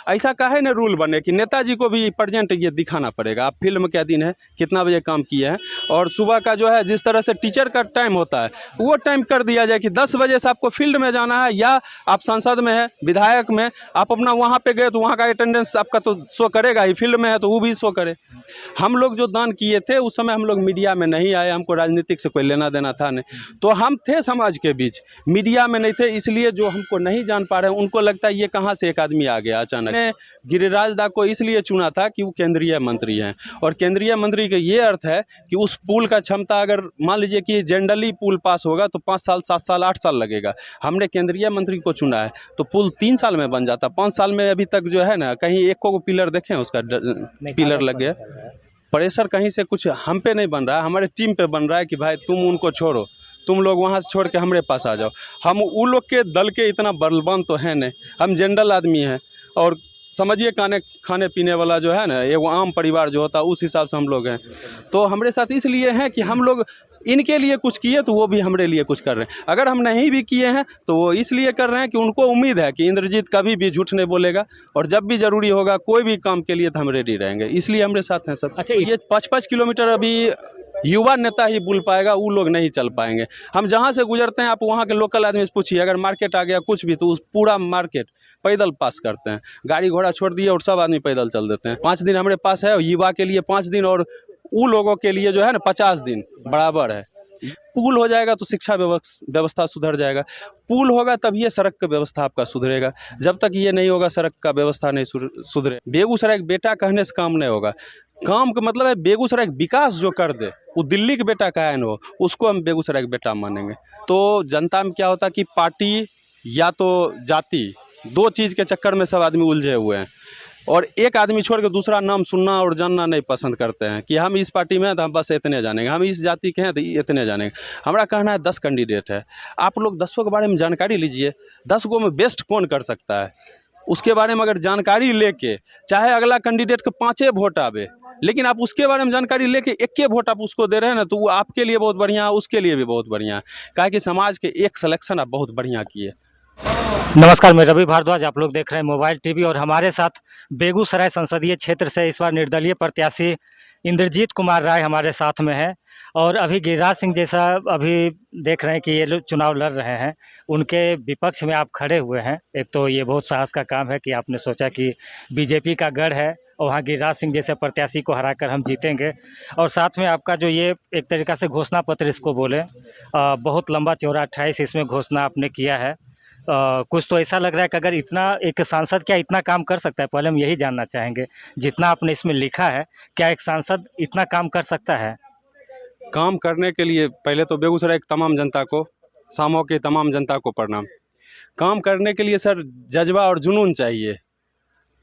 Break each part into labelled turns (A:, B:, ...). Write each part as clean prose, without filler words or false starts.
A: ऐसा काहे न रूल बने कि नेताजी को भी प्रेजेंट ये दिखाना पड़ेगा। आप फिल्म क्या दिन है, कितना बजे काम किए हैं, और सुबह का जो है जिस तरह से टीचर का टाइम होता है वो टाइम कर दिया जाए कि 10 बजे से आपको फील्ड में जाना है, या आप संसद में है, विधायक में, आप अपना वहाँ पे गए तो वहाँ का अटेंडेंस आपका तो शो करेगा ही, फील्ड में है तो वो भी शो करे। हम लोग जो दान किए थे उस समय हम लोग मीडिया में नहीं आए, हमको राजनीतिक से कोई लेना देना था नहीं, तो हम थे समाज के बीच, मीडिया में नहीं थे, इसलिए जो हमको नहीं जान पा रहे हैं उनको लगता है ये कहाँ से एक आदमी आ गया अचानक। ने गिरिराज दा को इसलिए चुना था कि वो केंद्रीय मंत्री हैं, और केंद्रीय मंत्री का ये अर्थ है कि उस पुल का क्षमता, अगर मान लीजिए कि जनरली पुल पास होगा तो 5 साल 7 साल 8 साल लगेगा, हमने केंद्रीय मंत्री को चुना है तो पुल 3 साल में बन जाता। 5 साल में अभी तक जो है ना, कहीं एक को पिलर देखें उसका पिलर लग गया। प्रेशर कहीं से कुछ हम पे नहीं बन रहा है, हमारे टीम पे बन रहा है कि भाई तुम उनको छोड़ो, तुम लोग वहाँ से छोड़ के हमारे पास आ जाओ। हम उन लोग के दल के इतना बलवान तो है नहीं, हम जनरल आदमी हैं, और समझिए खाने पीने वाला जो है ना, एक आम परिवार जो होता है उस हिसाब से हम लोग हैं। तो हमारे साथ इसलिए हैं कि हम लोग इनके लिए कुछ किए तो वो भी हमारे लिए कुछ कर रहे हैं, अगर हम नहीं भी किए हैं तो वो इसलिए कर रहे हैं कि उनको उम्मीद है कि इंद्रजीत कभी भी झूठ नहीं बोलेगा, और जब भी ज़रूरी होगा कोई भी काम के लिए तो हम रेडी रहेंगे, इसलिए हमारे साथ हैं सब। अच्छा, ये 5-5 किलोमीटर अभी युवा नेता ही बुल पाएगा, वो लोग नहीं चल पाएंगे। हम जहाँ से गुजरते हैं, आप वहाँ के लोकल आदमी से पूछिए, अगर मार्केट आ गया कुछ भी तो उस पूरा मार्केट पैदल पास करते हैं, गाड़ी घोड़ा छोड़ दिए और सब आदमी पैदल चल देते हैं। 5 दिन हमारे पास है, युवा के लिए 5 दिन, और उन लोगों के लिए जो है ना 50 दिन बराबर है। पुल हो जाएगा तो शिक्षा व्यवस्था सुधर जाएगा, पुल होगा तब ये सड़क का व्यवस्था आपका सुधरेगा, जब तक ये नहीं होगा सड़क का व्यवस्था नहीं सुधरे। बेगूसराय बेटा कहने से काम नहीं होगा, काम का मतलब है बेगूसराय विकास जो कर दे, वो दिल्ली के बेटा का है न हो, उसको हम बेगूसराय के बेटा मानेंगे। तो जनता में क्या होता है कि पार्टी या तो जाति, 2 चीज़ के चक्कर में सब आदमी उलझे हुए हैं, और एक आदमी छोड़ के दूसरा नाम सुनना और जानना नहीं पसंद करते हैं कि हम इस पार्टी में हैं तो हम बस इतने जानेंगे, हम इस जाति के हैं तो इतने जानेंगे। हमारा कहना है 10 कैंडिडेट है, आप लोग 10 के बारे में जानकारी लीजिए, 10 में बेस्ट कौन कर सकता है, उसके बारे में अगर जानकारी लेके, चाहे अगला कैंडिडेट के 5 वोट आवे, लेकिन आप उसके बारे में जानकारी लेके 1 वोट आप उसको दे रहे हैं ना, तो वो आपके लिए बहुत बढ़िया, उसके लिए भी बहुत बढ़िया है, काहे कि समाज के एक सिलेक्शन आप बहुत बढ़िया किए।
B: नमस्कार, मैं रवि भारद्वाज, आप लोग देख रहे हैं मोबाइल टीवी, और हमारे साथ बेगूसराय संसदीय क्षेत्र से इस बार निर्दलीय प्रत्याशी इंद्रजीत कुमार राय हमारे साथ में है। और अभी गिरिराज सिंह जैसा अभी देख रहे हैं कि ये लोग चुनाव लड़ रहे हैं, उनके विपक्ष में आप खड़े हुए हैं। एक तो ये बहुत साहस का काम है कि आपने सोचा कि बीजेपी का गढ़ है और वहाँ गिरिराज सिंह जैसे प्रत्याशी को हराकर हम जीतेंगे, और साथ में आपका जो ये एक तरीक़ा से घोषणा पत्र इसको बोले, बहुत लंबा चौड़ा 28 इसमें घोषणा आपने किया है। कुछ तो ऐसा लग रहा है कि अगर इतना एक सांसद क्या इतना काम कर सकता है, पहले हम यही जानना चाहेंगे, जितना आपने इसमें लिखा है, क्या एक सांसद इतना काम कर सकता है?
A: काम करने के लिए पहले तो बेगूसराय की तमाम जनता को, सामो की तमाम जनता को प्रणाम। काम करने के लिए सर जज्बा और जुनून चाहिए,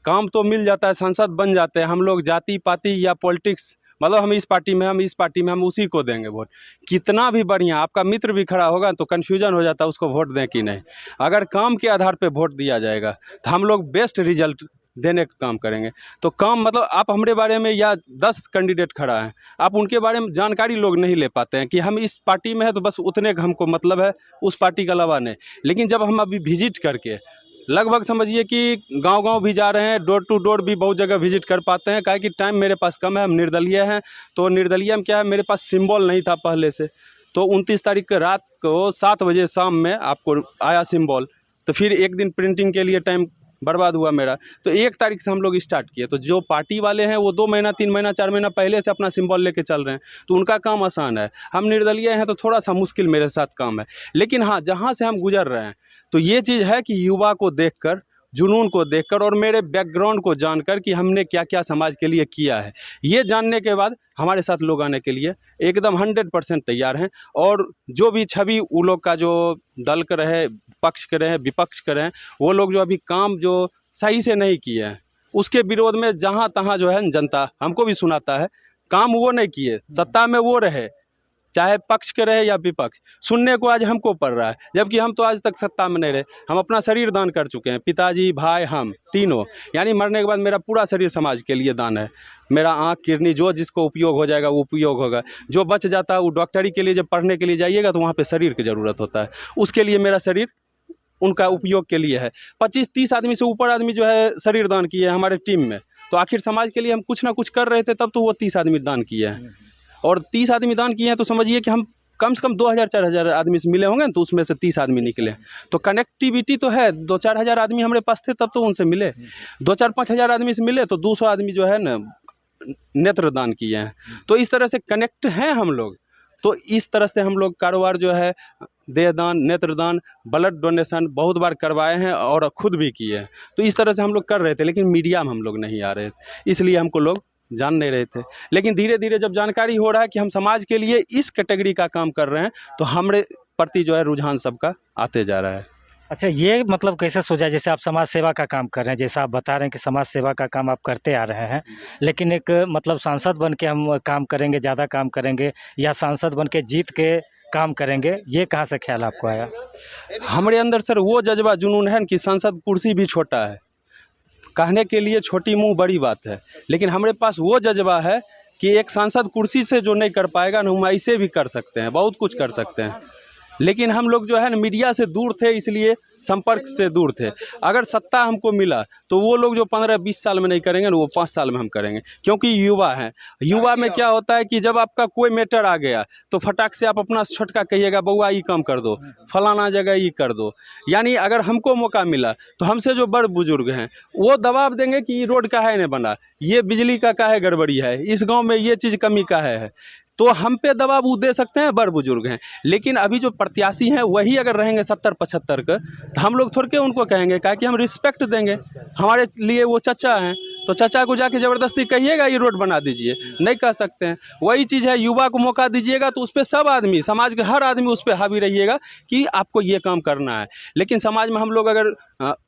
A: काम तो मिल जाता है, सांसद बन जाते हैं। हम लोग जाति पाति या पॉलिटिक्स, मतलब हम इस पार्टी में, हम इस पार्टी में, हम उसी को देंगे वोट, कितना भी बढ़िया आपका मित्र भी खड़ा होगा तो कन्फ्यूजन हो जाता है उसको वोट दें कि नहीं। अगर काम के आधार पे वोट दिया जाएगा तो हम लोग बेस्ट रिजल्ट देने का काम करेंगे। तो काम मतलब आप हमारे बारे में, या 10 कैंडिडेट खड़ा है, आप उनके बारे में जानकारी लोग नहीं ले पाते हैं कि हम इस पार्टी में है तो बस उतने का हमको मतलब है, उस पार्टी के अलावा नहीं। लेकिन जब हम अभी विजिट करके लगभग समझिए कि गांव-गांव भी जा रहे हैं, डोर टू डोर भी बहुत जगह विजिट कर पाते हैं, काहे कि टाइम मेरे पास कम है, हम निर्दलीय हैं। तो निर्दलीय में क्या है, मेरे पास सिंबल नहीं था पहले से, तो 29 तारीख को रात को 7 बजे शाम में आपको आया सिंबल, तो फिर एक दिन प्रिंटिंग के लिए टाइम बर्बाद हुआ मेरा। तो 1 तारीख से हम लोग स्टार्ट किए। तो जो पार्टी वाले हैं वो 2 महीना 3 महीना 4 महीना पहले से अपना सिंबल लेके चल रहे हैं, तो उनका काम आसान है। हम निर्दलीय हैं तो थोड़ा सा मुश्किल मेरे साथ काम है। लेकिन हाँ, जहाँ से हम गुजर रहे हैं तो ये चीज़ है कि युवा को देखकर, जुनून को देखकर और मेरे बैकग्राउंड को जानकर कि हमने क्या क्या समाज के लिए किया है, ये जानने के बाद हमारे साथ लोग आने के लिए एकदम 100% तैयार हैं। और जो भी छवि वो लोग का जो दल के रहे, पक्ष के रहे, विपक्ष के रहे, वो लोग जो अभी काम जो सही से नहीं किए हैं उसके विरोध में जहाँ तहाँ जो है जनता हमको भी सुनाता है, काम वो नहीं किए, सत्ता में वो रहे, चाहे पक्ष के रहे या विपक्ष, सुनने को आज हमको पड़ रहा है, जबकि हम तो आज तक सत्ता में नहीं रहे। हम अपना शरीर दान कर चुके हैं, पिताजी, भाई, हम तीनों, यानी मरने के बाद मेरा पूरा शरीर समाज के लिए दान है। मेरा आँख, किडनी जो जिसको उपयोग हो जाएगा वो उपयोग होगा, जो बच जाता है वो डॉक्टरी के लिए, जब पढ़ने के लिए जाइएगा तो वहाँ पे शरीर की ज़रूरत होता है, उसके लिए मेरा शरीर उनका उपयोग के लिए है। 25-30 आदमी से ऊपर आदमी जो है शरीर दान किए हैं हमारे टीम में, तो आखिर समाज के लिए हम कुछ ना कुछ कर रहे थे, तब तो वो 30 आदमी दान किए हैं। और 30 आदमी दान किए हैं तो समझिए कि हम कम से कम 2000-4000 आदमी से मिले होंगे, तो उसमें से 30 आदमी निकले। तो कनेक्टिविटी तो है, 2-4 हज़ार आदमी हमारे पास थे तब तो उनसे मिले। 2-4-5 हज़ार आदमी से मिले तो 200 आदमी जो है ना नेत्र दान किए हैं। तो इस तरह से कनेक्ट हैं हम लोग। तो इस तरह से हम लोग कारोबार जो है देहदान, नेत्रदान, ब्लड डोनेशन बहुत बार करवाए हैं और खुद भी किए हैं। तो इस तरह से हम लोग कर रहे थे, लेकिन मीडिया में हम लोग नहीं आ रहे थे, इसलिए हमको लोग जान नहीं रहे थे। लेकिन धीरे धीरे जब जानकारी हो रहा है कि हम समाज के लिए इस कैटेगरी का काम कर रहे हैं, तो हमारे प्रति जो है रुझान सबका आते जा रहा है।
B: अच्छा, ये मतलब कैसे सोचा, जैसे आप समाज सेवा का काम कर रहे हैं, जैसा आप बता रहे हैं कि समाज सेवा का काम आप करते आ रहे हैं, लेकिन एक मतलब सांसद बन के हम काम करेंगे, ज़्यादा काम करेंगे, या सांसद बन के जीत के काम करेंगे, ये कहाँ से ख्याल आपको आया?
A: हमारे अंदर सर वो जज्बा जुनून है कि संसद कुर्सी भी छोटा है, कहने के लिए छोटी मुंह बड़ी बात है, लेकिन हमारे पास वो जज्बा है कि एक सांसद कुर्सी से जो नहीं कर पाएगा ना, हम ऐसे भी कर सकते हैं, बहुत कुछ कर सकते हैं। लेकिन हम लोग जो है ना मीडिया से दूर थे, इसलिए संपर्क से दूर थे। अगर सत्ता हमको मिला तो वो लोग जो 15-20 साल में नहीं करेंगे ना, वो 5 साल में हम करेंगे, क्योंकि युवा हैं। युवा में क्या होता है कि जब आपका कोई मैटर आ गया तो फटाक से आप अपना छोटका कहिएगा, बउआ ये काम कर दो, फलाना जगह ये कर दो। यानी अगर हमको मौका मिला तो हमसे जो बड़ बुजुर्ग हैं वो दबाव देंगे कि ये रोड काहे नहीं बना, ये बिजली का काहे गड़बड़ी है, इस गाँव में ये चीज़ कमी का है। तो हम पे दबाव वो दे सकते हैं, बड़ बुजुर्ग हैं। लेकिन अभी जो प्रत्याशी हैं वही अगर रहेंगे 70-75 का, तो हम लोग थोड़ के उनको कहेंगे, क्या कि हम रिस्पेक्ट देंगे। हमारे लिए वो चचा हैं, तो चचा को जाके ज़बरदस्ती कहिएगा ये रोड बना दीजिए, नहीं कह सकते हैं। वही चीज़ है, युवा को मौका दीजिएगा तो उस पर सब आदमी, समाज के हर आदमी उस पर हावी रहिएगा कि आपको ये काम करना है। लेकिन समाज में हम लोग अगर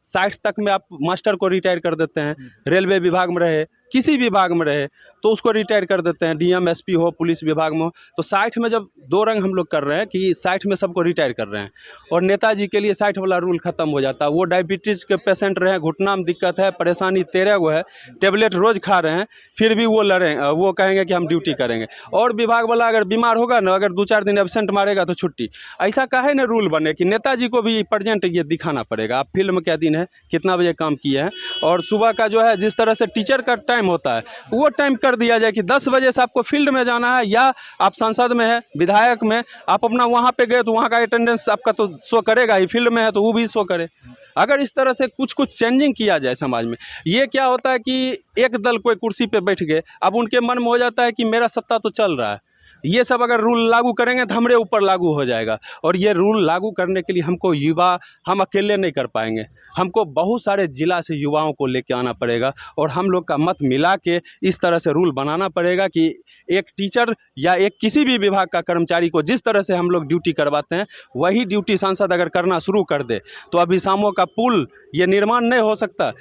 A: 60 तक में आप मास्टर को रिटायर कर देते हैं, रेलवे विभाग में रहे, किसी विभाग में रहे तो उसको रिटायर कर देते हैं, डीएम एसपी हो, पुलिस विभाग में हो। तो 60 में जब 2 रंग हम लोग कर रहे हैं कि 60 में सबको रिटायर कर रहे हैं, और नेताजी के लिए 60 वाला रूल ख़त्म हो जाता है। वो डायबिटीज़ के पेशेंट रहे, घुटना में दिक्कत है, परेशानी 13 गो है, टेबलेट रोज़ खा रहे हैं, फिर भी वो लड़ें, वो कहेंगे कि हम ड्यूटी करेंगे। और विभाग वाला अगर बीमार होगा ना, अगर 2-4 दिन एब्सेंट मारेगा तो छुट्टी। ऐसा काहे ना रूल बने कि नेताजी को भी प्रेजेंट ये दिखाना पड़ेगा। आप फिल्म क्या दिन है, कितना बजे काम किए हैं, और सुबह का जो है जिस तरह से टीचर का टाइम होता है वो टाइम कर दिया जाए कि 10 बजे से आपको फील्ड में जाना है, या आप संसद में है, विधायक में आप अपना वहाँ पे गए तो वहाँ का अटेंडेंस आपका तो शो करेगा ही, फील्ड में है तो वो भी शो करे। अगर इस तरह से कुछ चेंजिंग किया जाए समाज में, ये क्या होता है कि एक दल कोई कुर्सी पे बैठ गए, अब उनके मन में हो जाता है कि मेरा सत्ता तो चल रहा है, ये सब अगर रूल लागू करेंगे तो हमारे ऊपर लागू हो जाएगा। और ये रूल लागू करने के लिए हमको युवा, हम अकेले नहीं कर पाएंगे, हमको बहुत सारे ज़िला से युवाओं को लेके आना पड़ेगा, और हम लोग का मत मिला के इस तरह से रूल बनाना पड़ेगा कि एक टीचर या एक किसी भी विभाग का कर्मचारी को जिस तरह से हम लोग ड्यूटी करवाते हैं वही ड्यूटी सांसद अगर करना शुरू कर दे तो अभिशामों का पुल ये निर्माण नहीं हो सकता।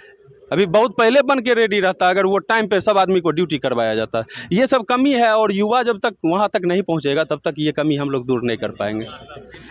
A: अभी बहुत पहले बन के रेडी रहता अगर वो टाइम पे सब आदमी को ड्यूटी करवाया जाता। ये सब कमी है, और युवा जब तक वहाँ तक नहीं पहुँचेगा तब तक ये कमी हम लोग दूर नहीं कर पाएंगे।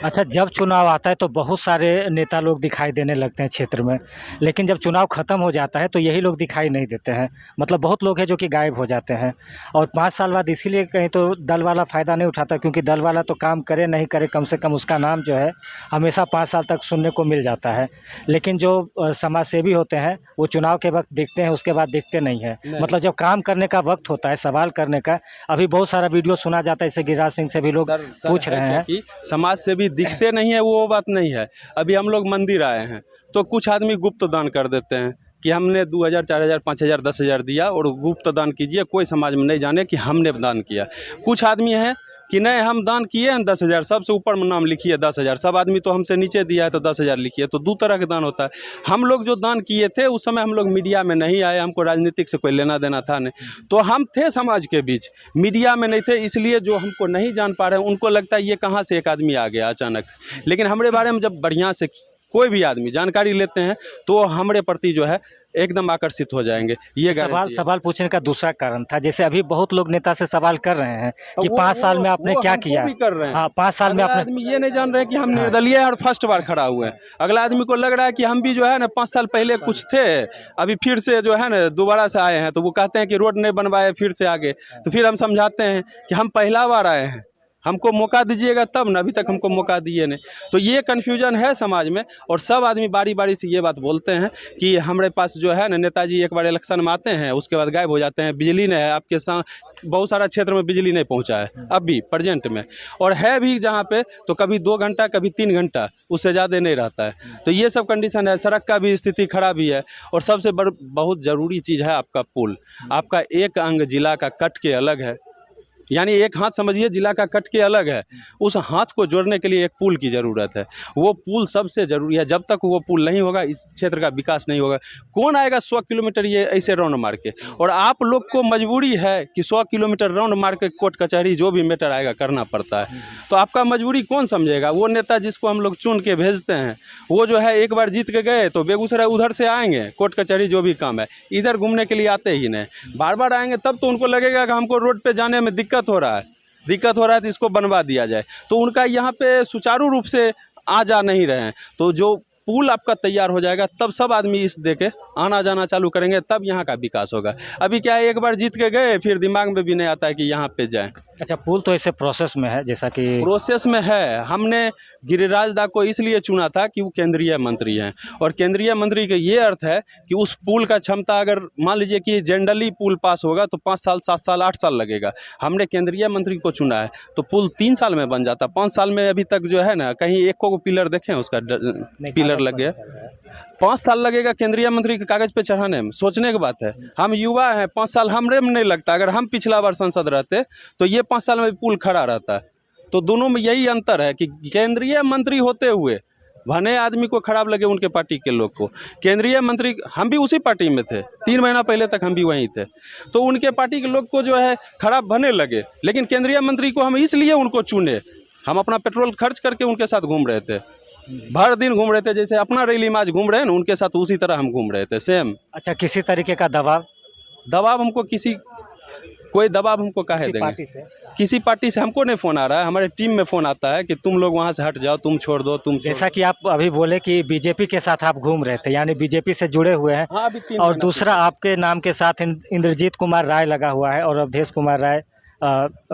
B: अच्छा, जब चुनाव आता है तो बहुत सारे नेता लोग दिखाई देने लगते हैं क्षेत्र में, लेकिन जब चुनाव ख़त्म हो जाता है तो यही लोग दिखाई नहीं देते हैं। मतलब बहुत लोग हैं जो कि गायब हो जाते हैं, और 5 साल बाद इसीलिए कहीं तो दल वाला फ़ायदा नहीं उठाता, क्योंकि दल वाला तो काम करे नहीं करे, कम से कम उसका नाम जो है हमेशा 5 साल तक सुनने को मिल जाता है। लेकिन जो समाज सेवी होते हैं वो चुनाव के वक्त दिखते हैं, उसके बाद दिखते नहीं है। मतलब जब काम करने का वक्त होता है, सवाल करने का, अभी बहुत सारा वीडियो सुना जाता है, इससे गिरिराज सिंह से भी लोग पूछ रहे हैं
A: कि समाज से भी दिखते नहीं है, वो बात नहीं है। अभी हम लोग मंदिर आए हैं तो कुछ आदमी गुप्त दान कर देते हैं कि हमने 2000, 4000, 5000, 10,000 दिया और गुप्त दान कीजिए, कोई समाज में नहीं जाने कि हमने दान किया। कुछ आदमी हैं कि नहीं हम दान किए हैं 10,000, सबसे ऊपर में नाम लिखिए 10,000, सब आदमी तो हमसे नीचे दिया है तो 10,000 लिखिए। तो 2 तरह के दान होता है। हम लोग जो दान किए थे उस समय हम लोग मीडिया में नहीं आए, हमको राजनीतिक से कोई लेना देना था नहीं, तो हम थे समाज के बीच, मीडिया में नहीं थे, इसलिए जो हमको नहीं जान पा रहे हैं उनको लगता है ये कहाँ से एक आदमी आ गया अचानक से। लेकिन हमारे बारे में जब बढ़िया से कोई भी आदमी जानकारी लेते हैं तो हमारे प्रति जो है एकदम आकर्षित हो जाएंगे। ये
B: सवाल पूछने का दूसरा कारण था, जैसे अभी बहुत लोग नेता से सवाल कर रहे हैं कि 5 साल में आपने क्या किया।
A: कर रहे हैं।
B: हाँ, 5 साल में आपने,
A: आदमी ये नहीं जान रहे हैं कि हम निर्दलीय और फर्स्ट बार खड़ा हुए हैं। अगला आदमी को लग रहा है कि हम भी जो है ना 5 साल पहले कुछ थे, अभी फिर से जो है ना दोबारा से आए हैं, तो वो कहते हैं कि रोड नहीं बनवाए फिर से आगे। तो फिर हम समझाते हैं कि हम पहला बार आए हैं, हमको मौका दीजिएगा तब ना, अभी तक हमको मौका दिए नहीं। तो ये कन्फ्यूजन है समाज में, और सब आदमी बारी बारी से ये बात बोलते हैं कि हमारे पास जो है ना नेताजी एक बार इलेक्शन में आते हैं, उसके बाद गायब हो जाते हैं। बिजली नहीं है आपके साथ, बहुत सारा क्षेत्र में बिजली नहीं पहुंचा है अभी प्रेजेंट में, और है भी जहाँ पे तो कभी 2 घंटा कभी 3 घंटा, उससे ज़्यादा नहीं रहता है। तो ये सब कंडीशन है। सड़क का भी स्थिति खराब ही है, और सबसे बहुत ज़रूरी चीज़ है आपका पुल। आपका एक अंग जिला का कट के अलग है, यानी एक हाथ समझिए जिला का कट के अलग है, उस हाथ को जोड़ने के लिए एक पुल की ज़रूरत है। वो पुल सबसे ज़रूरी है। जब तक वो पुल नहीं होगा इस क्षेत्र का विकास नहीं होगा। कौन आएगा 100 किलोमीटर ये ऐसे राउंड मार के? और आप लोग को मजबूरी है कि 100 किलोमीटर राउंड मार के कोर्ट कचहरी जो भी मैटर आएगा करना पड़ता है। तो आपका मजबूरी कौन समझेगा? वो नेता जिसको हम लोग चुन के भेजते हैं, वो जो है एक बार जीत के गए तो बेगूसराय उधर से आएंगे, कोर्ट कचहरी जो भी काम है इधर घूमने के लिए आते ही नहीं। बार बार आएंगे तब तो उनको लगेगा कि हमको रोड पे जाने में दिक्कत हो रहा है तो इसको बनवा दिया जाए। तो उनका यहाँ पे सुचारू रूप से आ जा नहीं रहे हैं। तो जो पुल आपका तैयार हो जाएगा तब सब आदमी इस देके आना जाना चालू करेंगे, तब यहाँ का विकास होगा। अभी क्या है, एक बार जीत के गए फिर दिमाग में भी नहीं आता है कि यहाँ पे जाएं।
B: अच्छा, पुल तो ऐसे प्रोसेस में है, जैसा कि
A: प्रोसेस में है। हमने गिरिराज दा को इसलिए चुना था कि वो केंद्रीय मंत्री हैं, और केंद्रीय मंत्री का ये अर्थ है कि उस पुल का क्षमता, अगर मान लीजिए कि जनरली पुल पास होगा तो 5 साल 7 साल 8 साल लगेगा। हमने केंद्रीय मंत्री को चुना है तो पुल 3 साल में बन जाता। 5 साल में अभी तक जो है ना कहीं एक को पिलर देखें उसका पिलर लग गया। 5 साल लगेगा केंद्रीय मंत्री के कागज पे चढ़ाने में, सोचने की बात है। हम युवा हैं, 5 साल हमरे में नहीं लगता। अगर हम पिछला बार सांसद रहते तो ये 5 साल में पुल खड़ा रहता। तो दोनों में यही अंतर है कि केंद्रीय मंत्री होते हुए भले आदमी को खराब लगे, उनके पार्टी के लोग को, केंद्रीय मंत्री, हम भी उसी पार्टी में थे 3 महीना पहले तक हम भी वहीं थे, तो उनके पार्टी के लोग को जो है खराब भले लगे, लेकिन केंद्रीय मंत्री को हम इसलिए उनको चुने। हम अपना पेट्रोल खर्च करके उनके साथ घूम रहे थे, भर दिन घूम रहे थे, जैसे अपना रैली मार्च घूम रहे हैं ना, उनके साथ उसी तरह हम घूम रहे थे सेम।
B: अच्छा, किसी तरीके का दबाव
A: हमको कोई दबाव हमको काहे देंगे? किसी पार्टी से हमको नहीं फ़ोन आ रहा है। हमारे टीम में फ़ोन आता है कि तुम लोग वहाँ से हट जाओ, तुम छोड़ दो,
B: जैसा कि आप अभी बोले कि बीजेपी के साथ आप घूम रहे थे, यानी बीजेपी से जुड़े हुए हैं।
A: हाँ, अभी
B: और दूसरा आपके नाम के साथ इंद्रजीत कुमार राय लगा हुआ है, और अवधेश कुमार राय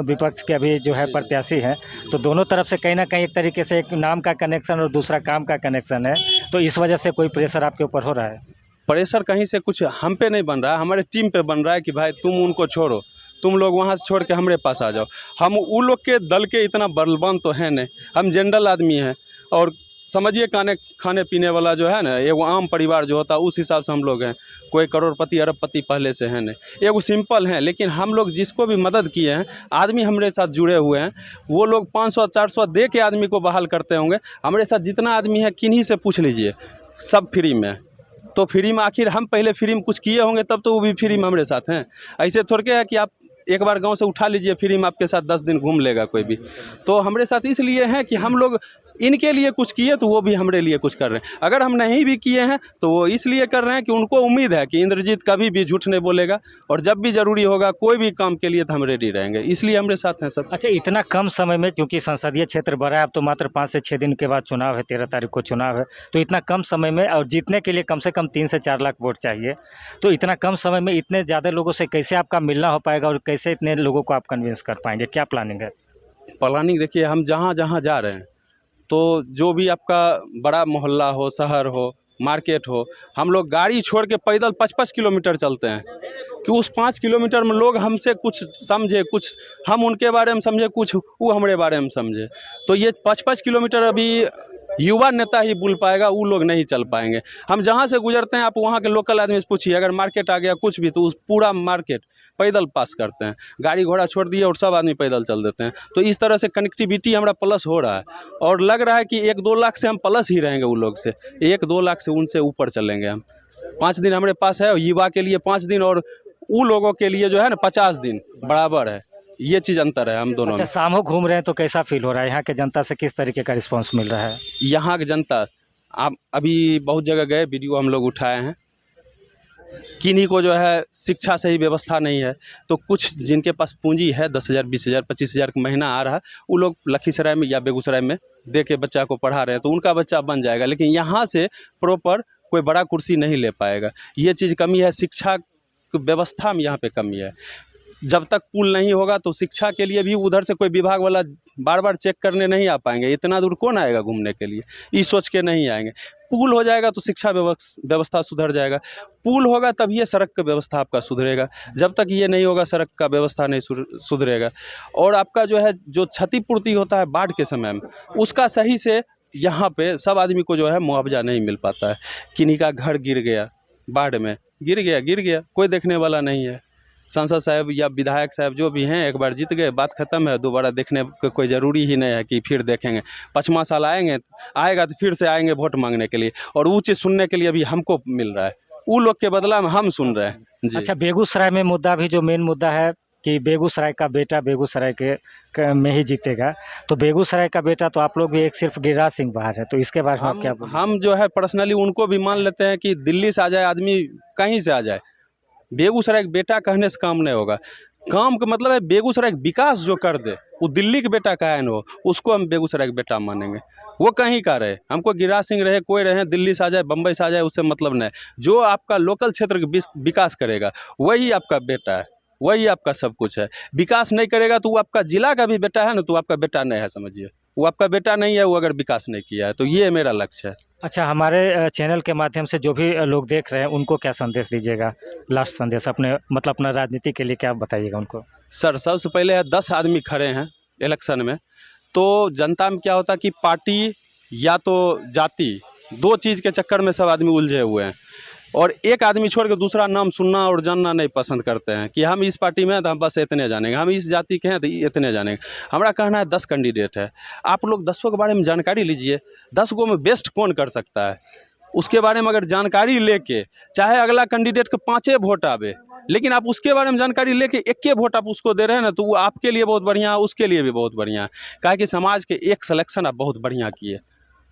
B: विपक्ष के अभी जो है प्रत्याशी हैं। तो दोनों तरफ से कहीं ना कहीं एक तरीके से एक नाम का कनेक्शन और दूसरा काम का कनेक्शन है। तो इस वजह से कोई प्रेशर आपके ऊपर हो रहा है?
A: प्रेशर कहीं से कुछ हम पे नहीं बन रहा है, हमारे टीम पे बन रहा है कि भाई तुम उनको छोड़ो, तुम लोग वहाँ से छोड़ के हमारे पास आ जाओ। हम उन लोग के दल के इतना बलवान तो है नहीं, हम जनरल आदमी हैं, और समझिए खाने पीने वाला जो है ना, एगो आम परिवार जो होता है उस हिसाब से हम लोग हैं। कोई करोड़पति अरबपति पहले से है नहीं, एगो सिंपल हैं। लेकिन हम लोग जिसको भी मदद किए हैं, आदमी हमारे साथ जुड़े हुए हैं, वो लोग 500-400 दे के आदमी को बहाल करते होंगे। हमारे साथ जितना आदमी है किन्हीं से पूछ लीजिए, सब फ्री में। तो फ्री में आखिर हम पहले फ्री में कुछ किए होंगे तब तो वो भी फ्री में हमारे साथ हैं। ऐसे थोड़े है कि आप एक बार गांव से उठा लीजिए फ्री में आपके साथ 10 दिन घूम लेगा कोई भी। तो हमारे साथ इसलिए हैं कि हम लोग इनके लिए कुछ किए तो वो भी हमारे लिए कुछ कर रहे हैं। अगर हम नहीं भी किए हैं तो वो इसलिए कर रहे हैं कि उनको उम्मीद है कि इंद्रजीत कभी भी झूठ नहीं बोलेगा, और जब भी ज़रूरी होगा कोई भी काम के लिए तो हम रेडी रहेंगे, इसलिए हमारे साथ हैं सब।
B: अच्छा, इतना कम समय में, क्योंकि संसदीय क्षेत्र बढ़ा है, अब तो मात्र 5 से 6 दिन के बाद चुनाव है, 13 तारीख को चुनाव है, तो इतना कम समय में और जीतने के लिए कम से कम 3 से 4 लाख वोट चाहिए। तो इतना कम समय में इतने ज़्यादा लोगों से कैसे आपका मिलना हो पाएगा, और कैसे इतने लोगों को आप कन्विंस कर पाएंगे? क्या प्लानिंग है?
A: प्लानिंग देखिए, हम जहाँ जहाँ जा रहे हैं तो जो भी आपका बड़ा मोहल्ला हो, शहर हो, मार्केट हो, हम लोग गाड़ी छोड़ के पैदल 5-5 किलोमीटर चलते हैं कि उस 5 किलोमीटर में लोग हमसे कुछ समझे, कुछ हम उनके बारे में समझे, कुछ वो हमारे बारे में समझे। तो ये 5-5 किलोमीटर अभी युवा नेता ही बुल पाएगा, वो लोग नहीं चल पाएंगे। हम जहाँ से गुजरते हैं, आप वहाँ के लोकल आदमी से पूछिए, अगर मार्केट आ गया कुछ भी तो उस पूरा मार्केट पैदल पास करते हैं, गाड़ी घोड़ा छोड़ दिए और सब आदमी पैदल चल देते हैं। तो इस तरह से कनेक्टिविटी हमारा प्लस हो रहा है, और लग रहा है कि 1-2 लाख से हम प्लस ही रहेंगे उन लोग से, 1-2 लाख से उनसे ऊपर चलेंगे हम। 5 दिन हमारे पास है, युवा के लिए 5 दिन और उन लोगों के लिए जो है ना 50 दिन बराबर है। ये चीज़ अंतर है हम दोनों में।
B: अच्छा, शाम को घूम रहे हैं तो कैसा फील हो रहा है? यहाँ के जनता से किस तरीके का रिस्पांस मिल रहा है?
A: यहाँ की जनता, आप अभी बहुत जगह गए, वीडियो हम लोग उठाए हैं, किन्हीं को जो है शिक्षा से ही व्यवस्था नहीं है, तो कुछ जिनके पास पूंजी है 10,000, 20,000, 25,000 का महीना आ रहा है, वो लोग लखीसराय में या बेगूसराय में दे के बच्चा को पढ़ा रहे हैं, तो उनका बच्चा बन जाएगा। लेकिन यहाँ से प्रॉपर कोई बड़ा कुर्सी नहीं ले पाएगा। ये चीज़ कमी है, शिक्षा व्यवस्था में यहाँ पे कमी है। जब तक पुल नहीं होगा तो शिक्षा के लिए भी उधर से कोई विभाग वाला बार बार चेक करने नहीं आ पाएंगे। इतना दूर कौन आएगा घूमने के लिए, ये सोच के नहीं आएंगे। पुल हो जाएगा तो शिक्षा व्यवस्था सुधर जाएगा। पुल होगा तब ये सड़क का व्यवस्था आपका सुधरेगा। जब तक ये नहीं होगा सड़क का व्यवस्था नहीं सुधरेगा। और आपका जो है जो क्षतिपूर्ति होता है बाढ़ के समय में, उसका सही से यहाँ पे सब आदमी को जो है मुआवजा नहीं मिल पाता है। किन्हीं का घर गिर गया, बाढ़ में गिर गया, कोई देखने वाला नहीं है। सांसद साहब या विधायक साहब जो भी हैं, एक बार जीत गए, बात खत्म है। दोबारा देखने का कोई ज़रूरी ही नहीं है कि फिर देखेंगे। 5वां साल आएगा तो फिर से आएंगे वोट मांगने के लिए, और वो चीज़ सुनने के लिए अभी हमको मिल रहा है, वो लोग के बदला में हम सुन रहे हैं जी।
B: अच्छा, बेगूसराय में मुद्दा भी जो मेन मुद्दा है कि बेगूसराय का बेटा बेगूसराय में ही जीतेगा, तो बेगूसराय का बेटा तो आप लोग भी एक सिर्फ गिरिराज सिंह बाहर है, तो इसके बारे में आप क्या बोलेंगे?
A: हम जो है पर्सनली उनको भी मान लेते हैं कि दिल्ली से आ जाए आदमी, कहीं से आ जाए, बेगूसराय का बेटा कहने से काम नहीं होगा। काम का मतलब है बेगूसराय का विकास जो कर दे, वो दिल्ली का बेटा काहे न हो, उसको हम बेगूसराय का बेटा मानेंगे। वो कहीं का रहे, हमको गिरिराज सिंह रहे, कोई रहे, दिल्ली से आ जाए, बम्बई से आ जाए, उससे मतलब नहीं। जो आपका लोकल क्षेत्र का विकास करेगा वही आपका बेटा है, वही आपका सब कुछ है। विकास नहीं करेगा तो वो आपका जिला का भी बेटा है ना, तो आपका बेटा नहीं है, समझिए। वो आपका बेटा नहीं है, वो अगर विकास नहीं किया है तो ये मेरा लक्ष्य है।
B: अच्छा, हमारे चैनल के माध्यम से जो भी लोग देख रहे हैं उनको क्या संदेश दीजिएगा, लास्ट संदेश अपने मतलब अपना राजनीति के लिए क्या बताइएगा उनको?
A: सर, सबसे पहले है 10 आदमी खड़े हैं इलेक्शन में, तो जनता में क्या होता है कि पार्टी या तो जाति, दो चीज़ के चक्कर में सब आदमी उलझे हुए हैं, और एक आदमी छोड़ के दूसरा नाम सुनना और जानना नहीं पसंद करते हैं कि हम इस पार्टी में हैं तो हम बस इतने जानेंगे, हम इस जाति के हैं तो इतने जानेंगे। हमारा कहना है 10 कैंडिडेट है, आप लोग 10 के बारे में जानकारी लीजिए, 10 को में बेस्ट कौन कर सकता है, उसके बारे में अगर जानकारी लेके, चाहे अगला कैंडिडेट के 5 वोट आवे, लेकिन आप उसके बारे में जानकारी लेके 1 वोट आप उसको दे रहे हैं ना, तो वो आपके लिए बहुत बढ़िया है, उसके लिए भी बहुत बढ़िया है। काहे कि समाज के एक सिलेक्शन आप बहुत बढ़िया किए,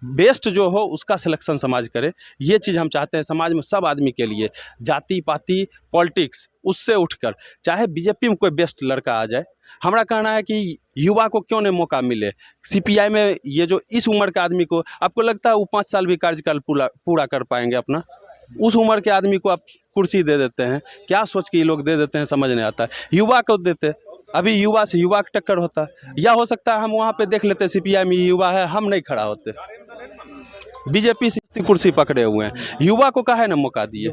A: बेस्ट जो हो उसका सिलेक्शन समाज करे, ये चीज़ हम चाहते हैं समाज में सब आदमी के लिए। जाति पाति पॉलिटिक्स उससे उठकर चाहे बीजेपी में कोई बेस्ट लड़का आ जाए, हमारा कहना है कि युवा को क्यों नहीं मौका मिले। सीपीआई में ये जो इस उम्र के आदमी को, आपको लगता है वो 5 साल भी कार्यकाल पूरा कर पाएंगे अपना? उस उम्र के आदमी को आप कुर्सी दे देते हैं, क्या सोच के ये लोग दे देते हैं समझ नहीं आता है। युवा को देते, अभी युवा से युवा का टक्कर होता, या हो सकता है हम वहाँ पे देख लेते सीपीआई में युवा है, हम नहीं खड़ा होते। बीजेपी से कुर्सी पकड़े हुए हैं, युवा को काहे ना मौका दिए।